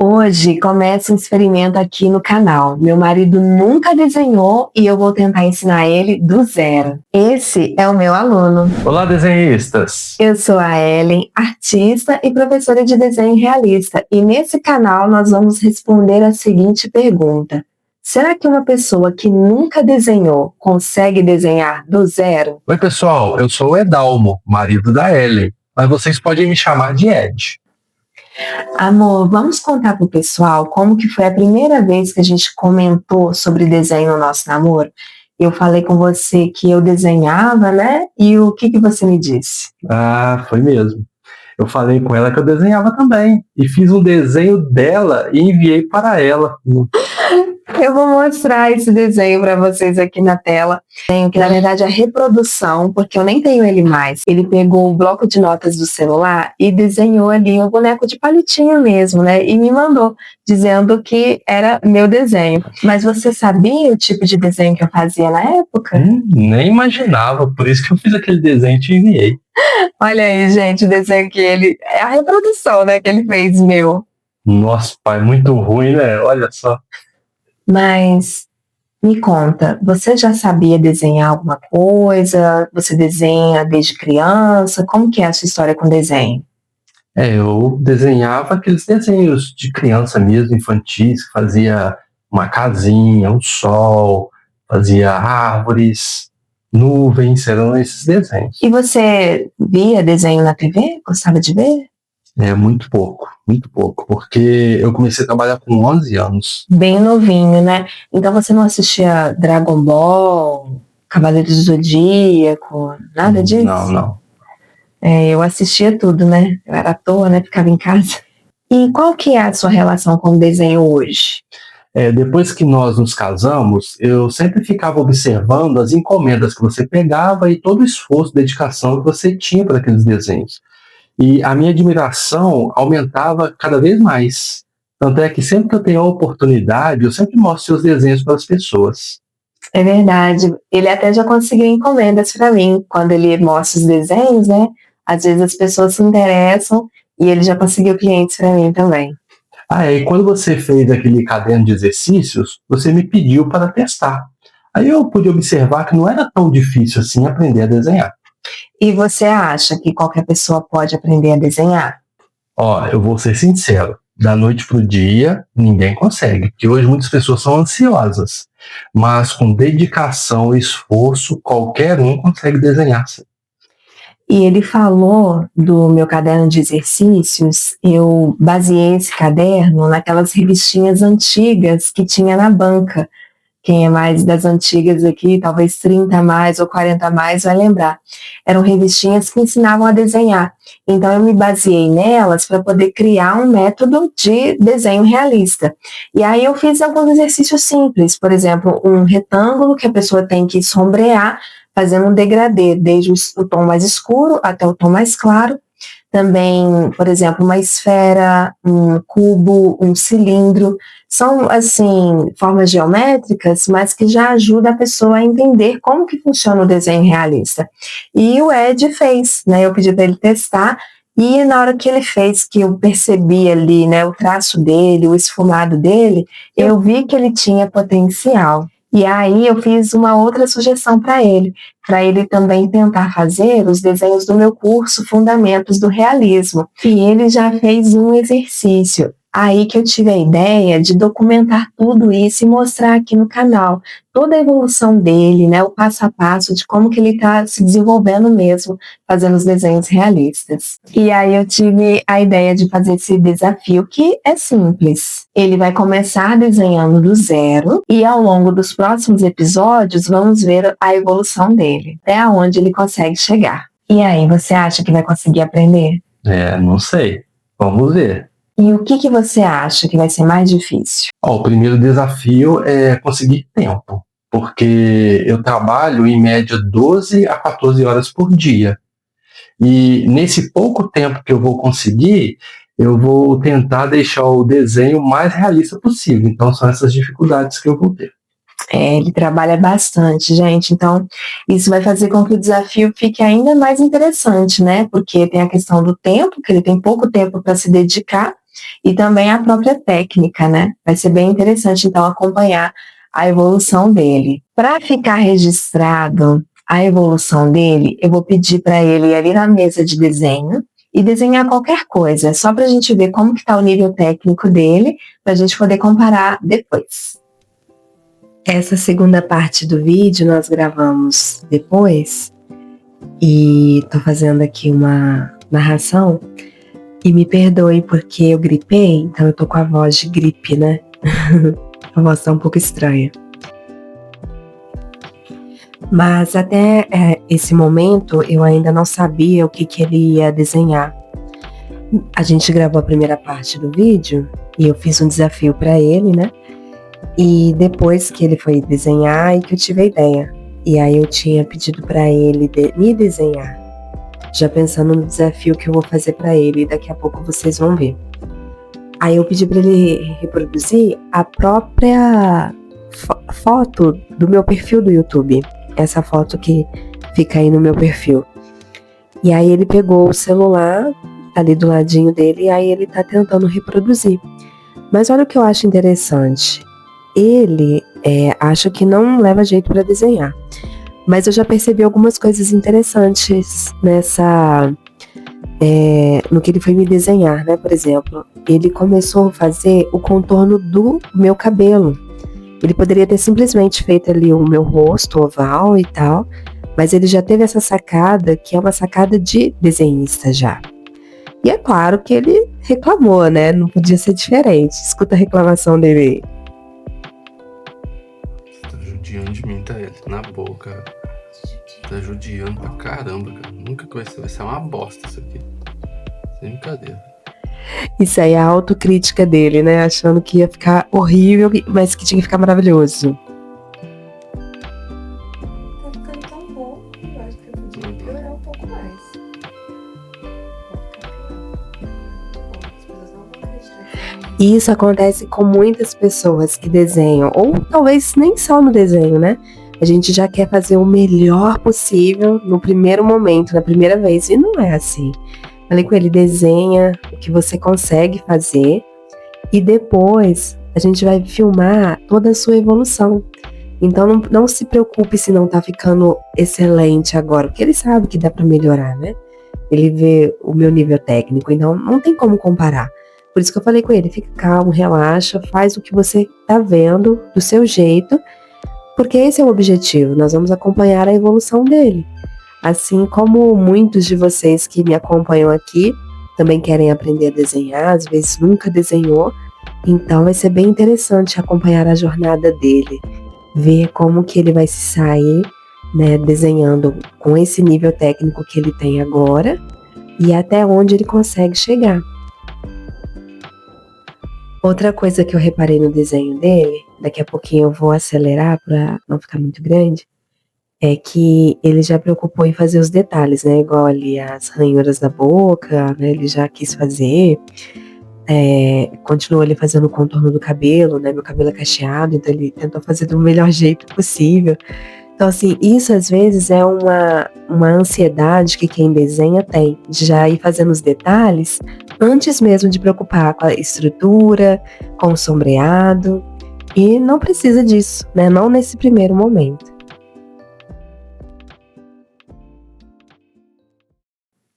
Hoje começa um experimento aqui no canal. Meu marido nunca desenhou e eu vou tentar ensinar ele do zero. Esse é o meu aluno. Olá, desenhistas! Eu sou a Ellen, artista e professora de desenho realista, e nesse canal nós vamos responder a seguinte pergunta: será que uma pessoa que nunca desenhou consegue desenhar do zero? Oi, pessoal, eu sou o Edalmo, marido da Ellen, mas vocês podem me chamar de Ed. Amor, vamos contar pro pessoal como que foi a primeira vez que a gente comentou sobre desenho no nosso namoro? Eu falei com você que eu desenhava, né? E o que você me disse? Ah, foi mesmo. Eu falei com ela que eu desenhava também, e fiz um desenho dela e enviei para ela. Eu vou mostrar esse desenho para vocês aqui na tela. Tenho que, na verdade, é a reprodução, porque eu nem tenho ele mais. Ele pegou o bloco de notas do celular e desenhou ali um boneco de palitinho mesmo, né? E me mandou, dizendo que era meu desenho. Mas você sabia o tipo de desenho que eu fazia na época? Nem imaginava, por isso que eu fiz aquele desenho e te enviei. Olha aí, gente, o desenho que ele... É a reprodução, né, que ele fez meu. Nossa, pai, muito ruim, né? Olha só. Mas me conta, você já sabia desenhar alguma coisa? Você desenha desde criança? Como que é a sua história com desenho? Eu desenhava aqueles desenhos de criança mesmo, infantis, que fazia uma casinha, um sol, fazia árvores, nuvens, eram esses desenhos. E você via desenho na TV? Gostava de ver? Muito pouco, porque eu comecei a trabalhar com 11 anos. Bem novinho, né? Então você não assistia Dragon Ball, Cavaleiros do Zodíaco, nada disso? Não. Eu assistia tudo, né? Eu era à toa, né? Ficava em casa. E qual que é a sua relação com o desenho hoje? Depois que nós nos casamos, eu sempre ficava observando as encomendas que você pegava e todo o esforço, dedicação que você tinha para aqueles desenhos. E a minha admiração aumentava cada vez mais. Tanto é que sempre que eu tenho a oportunidade, eu sempre mostro seus desenhos para as pessoas. É verdade. Ele até já conseguiu encomendas para mim. Quando ele mostra os desenhos, né? Às vezes as pessoas se interessam e ele já conseguiu clientes para mim também. E quando você fez aquele caderno de exercícios, você me pediu para testar. Aí eu pude observar que não era tão difícil assim aprender a desenhar. E você acha que qualquer pessoa pode aprender a desenhar? Eu vou ser sincero, da noite pro dia, ninguém consegue, porque hoje muitas pessoas são ansiosas, mas com dedicação e esforço, qualquer um consegue desenhar. E ele falou do meu caderno de exercícios. Eu baseei esse caderno naquelas revistinhas antigas que tinha na banca. Quem é mais das antigas aqui, talvez 30 a mais ou 40 a mais, vai lembrar. Eram revistinhas que ensinavam a desenhar. Então eu me baseei nelas para poder criar um método de desenho realista. E aí eu fiz alguns exercícios simples, por exemplo, um retângulo que a pessoa tem que sombrear, fazendo um degradê, desde o tom mais escuro até o tom mais claro. Também, por exemplo, uma esfera, um cubo, um cilindro. São, assim, formas geométricas, mas que já ajudam a pessoa a entender como que funciona o desenho realista. E o Ed fez, né? Eu pedi para ele testar, e na hora que ele fez, que eu percebi ali, né, o traço dele, o esfumado dele, eu vi que ele tinha potencial. E aí eu fiz uma outra sugestão para ele também tentar fazer os desenhos do meu curso Fundamentos do Realismo. E ele já fez um exercício. Aí que eu tive a ideia de documentar tudo isso e mostrar aqui no canal toda a evolução dele, né, o passo a passo de como que ele está se desenvolvendo mesmo, fazendo os desenhos realistas. E aí eu tive a ideia de fazer esse desafio, que é simples. Ele vai começar desenhando do zero e ao longo dos próximos episódios vamos ver a evolução dele, até onde ele consegue chegar. E aí, você acha que vai conseguir aprender? Não sei. Vamos ver. E o que você acha que vai ser mais difícil? O primeiro desafio é conseguir tempo, porque eu trabalho em média 12 a 14 horas por dia. E nesse pouco tempo que eu vou conseguir, eu vou tentar deixar o desenho mais realista possível. Então são essas dificuldades que eu vou ter. Ele trabalha bastante, gente, então isso vai fazer com que o desafio fique ainda mais interessante, né? Porque tem a questão do tempo, que ele tem pouco tempo para se dedicar, e também a própria técnica, né? Vai ser bem interessante, então, acompanhar a evolução dele. Para ficar registrado a evolução dele, eu vou pedir para ele ir ali na mesa de desenho e desenhar qualquer coisa, só para a gente ver como que está o nível técnico dele, para a gente poder comparar depois. Essa segunda parte do vídeo nós gravamos depois e tô fazendo aqui uma narração e me perdoe porque eu gripei, então eu tô com a voz de gripe, né? A voz tá um pouco estranha. Mas até esse momento eu ainda não sabia o que ele ia desenhar. A gente gravou a primeira parte do vídeo e eu fiz um desafio para ele, né? E depois que ele foi desenhar, e que eu tive a ideia. E aí eu tinha pedido para ele me desenhar, já pensando no desafio que eu vou fazer para ele, e daqui a pouco vocês vão ver. Aí eu pedi para ele reproduzir a própria foto do meu perfil do YouTube, essa foto que fica aí no meu perfil. E aí ele pegou o celular ali do ladinho dele, e aí ele tá tentando reproduzir. Mas olha o que eu acho interessante. Ele acha que não leva jeito para desenhar. Mas eu já percebi algumas coisas interessantes no que ele foi me desenhar, né? Por exemplo, ele começou a fazer o contorno do meu cabelo. Ele poderia ter simplesmente feito ali o meu rosto oval e tal, mas ele já teve essa sacada, que é uma sacada de desenhista já. E é claro que ele reclamou, né? Não podia ser diferente. Escuta a reclamação dele. Judiando de mim, tá ele? Na boca. Tá judiando pra caramba, cara. Nunca que vai ser uma bosta isso aqui. Sem brincadeira. Isso aí é a autocrítica dele, né? Achando que ia ficar horrível, mas que tinha que ficar maravilhoso. Tá ficando tão bom, eu acho que eu podia piorar um pouco mais. As pessoas não vão acreditar. E isso acontece com muitas pessoas que desenham, ou talvez nem só no desenho, né? A gente já quer fazer o melhor possível no primeiro momento, na primeira vez, e não é assim. Falei com ele, desenha o que você consegue fazer e depois a gente vai filmar toda a sua evolução. Então não se preocupe se não tá ficando excelente agora, porque ele sabe que dá para melhorar, né? Ele vê o meu nível técnico, então não tem como comparar. Por isso que eu falei com ele, fica calmo, relaxa, faz o que você tá vendo do seu jeito, porque esse é o objetivo, nós vamos acompanhar a evolução dele. Assim como muitos de vocês que me acompanham aqui também querem aprender a desenhar, às vezes nunca desenhou, então vai ser bem interessante acompanhar a jornada dele, ver como que ele vai se sair, né, desenhando com esse nível técnico que ele tem agora e até onde ele consegue chegar. Outra coisa que eu reparei no desenho dele, daqui a pouquinho eu vou acelerar para não ficar muito grande, é que ele já preocupou em fazer os detalhes, né? Igual ali as ranhuras da boca, né? Ele já quis fazer. Continuou ali fazendo o contorno do cabelo, né? Meu cabelo é cacheado, então ele tentou fazer do melhor jeito possível. Então, assim, isso às vezes é uma ansiedade que quem desenha tem, de já ir fazendo os detalhes antes mesmo de preocupar com a estrutura, com o sombreado. E não precisa disso, né? Não nesse primeiro momento.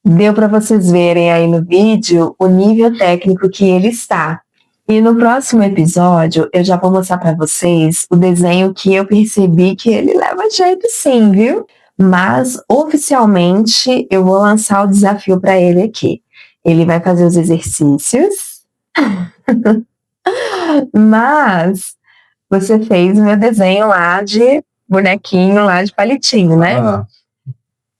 Deu para vocês verem aí no vídeo o nível técnico que ele está. E no próximo episódio eu já vou mostrar para vocês o desenho que eu percebi que ele leva jeito sim, viu? Mas oficialmente eu vou lançar o desafio para ele aqui. Ele vai fazer os exercícios. Mas você fez o meu desenho lá de bonequinho, lá de palitinho, né?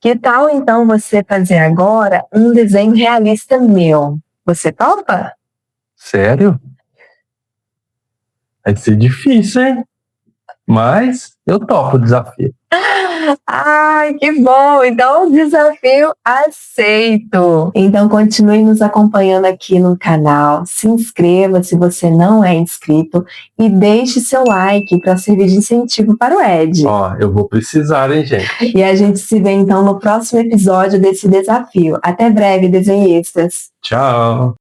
Que tal então você fazer agora um desenho realista meu? Você topa? Sério? Vai ser difícil, hein? Mas eu topo o desafio. Ai, que bom! Então, desafio aceito! Então, continue nos acompanhando aqui no canal. Se inscreva se você não é inscrito e deixe seu like para servir de incentivo para o Ed. Ó, eu vou precisar, hein, gente? E a gente se vê então no próximo episódio desse desafio. Até breve, desenhistas! Tchau!